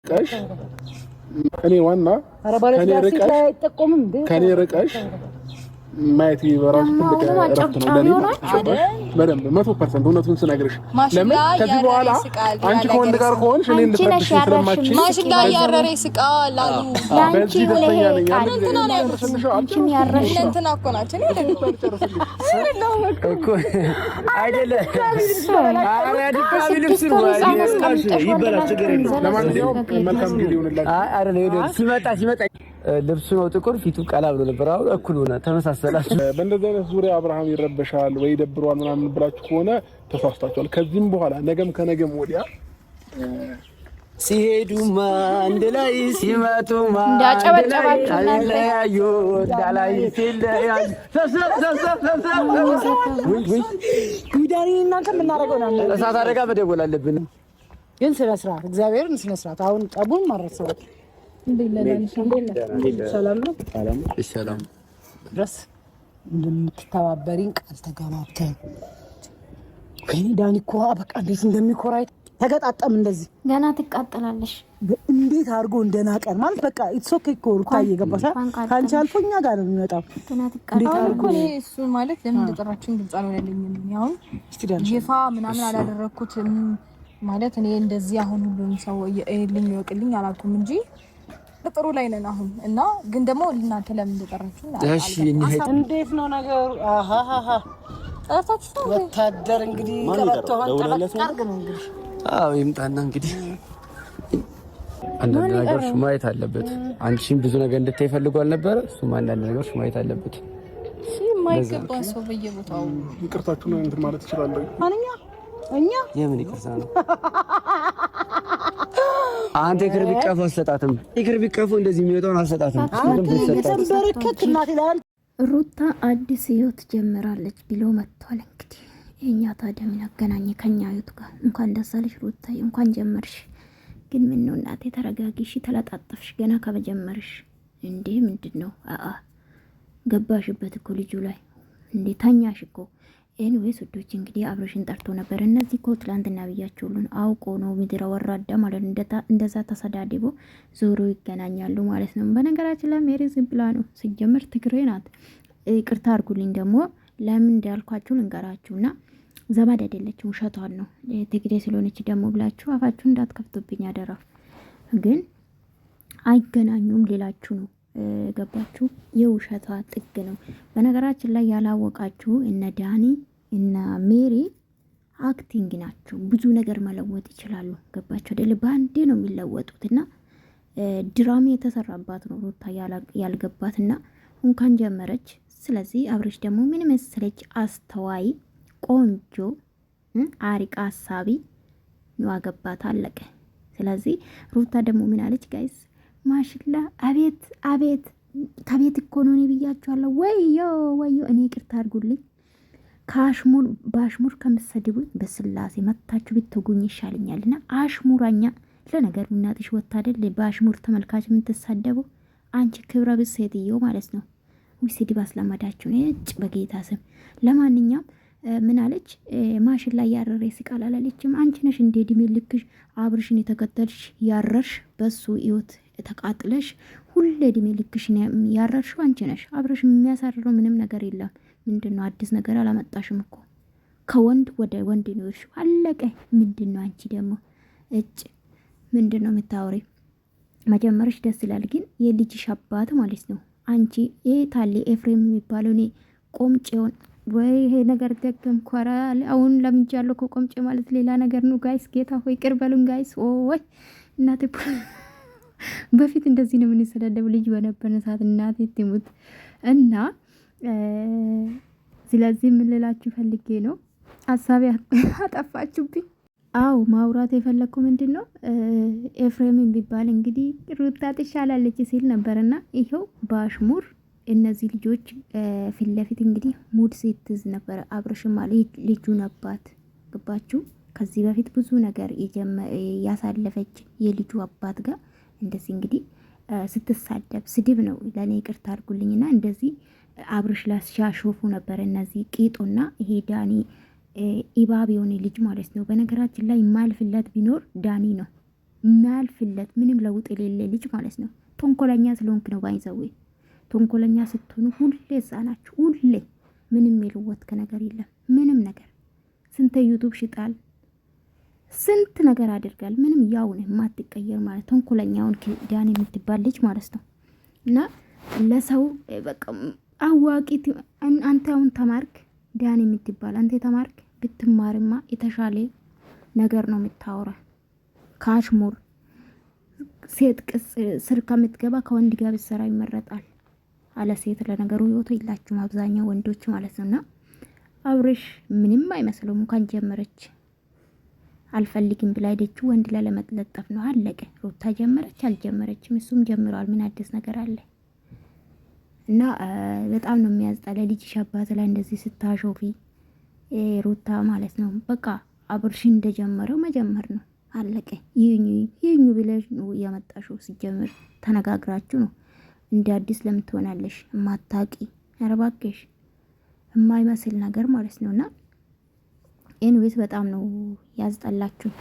ቀሽ እኔ ዋና ከኔ ርቀሽ ማየት በራሱ ትልቅ እረፍት ነው ለኔ በደንብ 100% እውነቱን ስነግርሽ ለምን ከዚህ በኋላ አንቺ ከወንድ ጋር ከሆንሽ እኔ ልትረብሽ ስለማትችል ማሽላ ያረረ ይስቃል አሉ ያንቺ ደስተኛ ነኝ አንቺን ያረሽ እንትና እኮ ናቸው እኮ አይደለ አረ ድጋሚ ልብስ ነው ይበላል ችግር የለም ለማንኛውም መልካም ጊዜ ይሁንላችሁ አይደለ ሲመጣ ልብሱ ነው ጥቁር ፊቱ ቀላ ብሎ ነበር አሁን እኩል ሆነ ተመሳሰላችሁ በእንደዚህ አይነት ዙሪያ አብርሃም ይረበሻል ወይ ደብሯል ምናምን ብላችሁ ከሆነ ተሳስታችኋል ከዚህም በኋላ ነገም ከነገም ወዲያ ሲሄዱማ አንድ ላይ ሲመጡማ እንዳጨበጨባችሁ አለያዩ እንዳላይ ሲለያዩ ወይ ጉዳሪ እናንተ ምን እናደርገው ነው እሳት አደጋ መደወል አለብን ግን ስለ ስርዓት እግዚአብሔርን ስለ ስርዓት አሁን ጠቡን ማረሰው ሰላም ነው ሰላም ድረስ እንደምትተባበሪን ቃል ተገባብተን ከኔ ዳኒ እኮ በቃ እንዴት እንደሚኮራ ተገጣጣም እንደዚህ ገና ትቃጠላለሽ እንዴት አድርጎ እንደናቀር ማለት በቃ ኢትስ ኦኬ እኮ ሩታዬ ገባሻ ካንቺ አልፎኛ ጋር ነው የሚመጣው ገና ትቃጠላለሽ እኮ እሱ ማለት ለምን እንደጠራችሁኝ ግልጽ አልሆነልኝም ያው ይፋ ምናምን አላደረኩትም ማለት እኔ እንደዚህ አሁን ሁሉም ሰው እልኝ ይወቅልኝ አላልኩም እንጂ ጥሩ ላይ ነን አሁን እና ግን ደግሞ እናንተ ለምን እንደጠራችሁ እሺ እንዴት ነው ነገሩ አሃሃ ጠራታችሁ ወታደር እንግዲህ ቀረጥቷን ጠራርግ ነው እንግዲህ አዎ ይምጣና እንግዲህ አንዳንድ ነገሮች ማየት አለበት አንቺም ብዙ ነገር እንድትፈልጉ አልነበረ እሱም አንዳንድ ነገሮች ማየት አለበት እሺ ማይገባ ሰው በየቦታው ይቅርታችሁ ነው እንትን ማለት ይችላል እኛ የምን ይቅርታ ነው አንተ ይቅርብ ይቀፉ አሰጣትም ይቅርብ ይቀፉ እንደዚህ የሚወጣውን አሰጣትም ተንበረከክ እናት ይላል ሩታ አዲስ ህይወት ጀምራለች ብሎ መጥቷል እንግዲህ የኛ ታዲያ ምን አገናኘ ከኛ ህይወት ጋር እንኳን ደስ አለሽ ሩታዬ እንኳን ጀመርሽ ግን ምን ነው እናቴ ተረጋጊሽ ተለጣጣፍሽ ገና ከመጀመርሽ እንዴ ምንድነው ገባሽበት እኮ ልጁ ላይ እንዴ ታኛሽ እኮ ኤኒዌይስ ውዶች እንግዲህ አብረሽን ጠርቶ ነበር እነዚህ እኮ ትላንትና ብያቸውልን አውቆ ነው ምድረ ወራዳ ማለት እንደዛ ተሰዳድቦ ዞሮ ይገናኛሉ ማለት ነው በነገራችን ላይ ሜሪ ዝም ብላ ነው ሲጀምር ትግሬ ናት ይቅርታ አድርጉልኝ ደግሞ ለምን እንዳልኳችሁ ልንገራችሁና ዘመድ አይደለችም ውሸቷን ነው ትግሬ ስለሆነች ደግሞ ብላችሁ አፋችሁ እንዳትከፍቱብኝ አደራ ግን አይገናኙም ሌላችሁ ነው ገባችሁ የውሸቷ ጥግ ነው በነገራችን ላይ ያላወቃችሁ እነ ዳኒ እና ሜሪ አክቲንግ ናቸው ብዙ ነገር መለወጥ ይችላሉ ገባችሁ አይደል ባንዴ ነው የሚለወጡትና ድራማ የተሰራባት ነው ሩታ ያልገባትና እንኳን ጀመረች ስለዚህ አብረሽ ደግሞ ምን መሰለች አስተዋይ ቆንጆ አሪቃ ሐሳቢ ነው አገባት አለቀ ስለዚህ ሩታ ደግሞ ምን አለች ጋይስ ማሽላ አቤት ታቤት እኮ ነው እኔ ብያችኋለሁ ወዮ እኔ ይቅርታ አድርጉልኝ ባሽሙር ከምትሰድቡኝ በስላሴ መታችሁ ብትጉኝ ይሻለኛልና አሽሙራኛ ለነገሩ እናትሽ ወጣ አይደል ባሽሙር ተመልካች ምን ተሳደቡ አንቺ ክብረ ቢስ ሴትዮ ማለት ነው ወይ ስድብ አስለማዳችሁ ነጭ በጌታ ስም ለማንኛውም ምን አለች ማሽላ ያረረ ይስቃል አላለችም አንቺ ነሽ እንደ ዲሜ ልክሽ አብርሽን የተከተልሽ ያረርሽ በሱ ህይወት ተቃጥለሽ ሁሌ ዲሜ ልክሽ ያረርሽው አንቺ ነሽ አብርሽ የሚያሳርረው ምንም ነገር የለም ምንድነው አዲስ ነገር አላመጣሽም እኮ ከወንድ ወደ ወንድ ነው እርሽ አለቀ ምንድነው አንቺ ደግሞ ምንድነው የምታወሪ መጀመርሽ ደስ ይላል ግን የልጅሽ አባት ማለት ነው አንቺ ታሊ ኤፍሬም የሚባለው እኔ ቆምጬውን ወይ ይሄ ነገር ደግም ኮራል አሁን ለምንጃለው ቆምጬ ማለት ሌላ ነገር ነው ጋይስ ጌታ ሆይ ቅርበሉን ጋይስ ወይ እናቴ በፊት እንደዚህ ነው ምን ይሰዳደብ ልጅ በነበረ ሰዓት እናቴ ትሙት እና ስለዚህ ምን ልላችሁ ፈልጌ ነው ሐሳብ አጠፋችሁብኝ አው ማውራት የፈለኩ ምንድነው ኤፍሬም ቢባል እንግዲህ ሩታ ትሻላለች ሲል ነበርና ይሄው ባሽሙር እነዚህ ልጆች ፊት ለፊት እንግዲህ ሙድ ሲትዝ ነበር አብርሽም ማለት ልጁን አባት ገባችሁ ከዚህ በፊት ብዙ ነገር ያሳለፈች የልጁ አባት ጋር እንደዚህ እንግዲህ ስትሳደብ ስድብ ነው ለኔ ይቅርታ አድርጉልኝና እንደዚህ አብርሽ ላስሻሾፉ ነበር እነዚህ ቂጡና ይሄ ዳኒ ኢባብ የሆነ ልጅ ማለት ነው በነገራችን ላይ ማልፍለት ቢኖር ዳኒ ነው ማልፍለት ምንም ለውጥ የሌለ ልጅ ማለት ነው። ተንኮለኛ ስለሆንክ ነው ባይዘው። ተንኮለኛ ስትሆኑ ሁሌ እዛ ናችሁ። ሁሌ ምንም የለወጥከ ነገር የለም። ምንም ነገር ስንት ዩቲዩብ ሽጣል፣ ስንት ነገር አድርጋል። ምንም ያው ነው የማትቀየር ማለት ተንኮለኛውን ዳኒ የምትባል ልጅ ማለት ነው። እና ለሰው በቃ አዋቂ አንተ አሁን ተማርክ ዳኒ የምትባል አንተ ተማርክ ብትማርማ የተሻለ ነገር ነው የምታወራ። ካሽሙር ሴት ስር ከምትገባ ከወንድ ጋር ብትሰራ ይመረጣል አለ ሴት። ለነገሩ ህይወቱ የላችሁም አብዛኛው ወንዶች ማለት ነውና አብርሽ ምንም አይመስለውም። እንኳን ጀመረች አልፈልግም ብላ ሄደችው ወንድ ላይ ለመለጠፍ ነው። አለቀ። ሩታ ጀመረች አልጀመረችም እሱም ጀምሯል። ምን አዲስ ነገር አለ? እና በጣም ነው የሚያስጠላ። ልጅ ሻባት ላይ እንደዚህ ስታሾፊ ሩታ ማለት ነው። በቃ አብርሽ እንደጀመረው መጀመር ነው። አለቀ። ይህኙ ብለሽ ነው ያመጣሽው። ሲጀምር ተነጋግራችሁ ነው። እንደ አዲስ ለምን ትሆናለሽ? ማታቂ አረባከሽ የማይመስል ነገር ማለት ነውና ኤንዌስ በጣም ነው ያስጠላችሁ።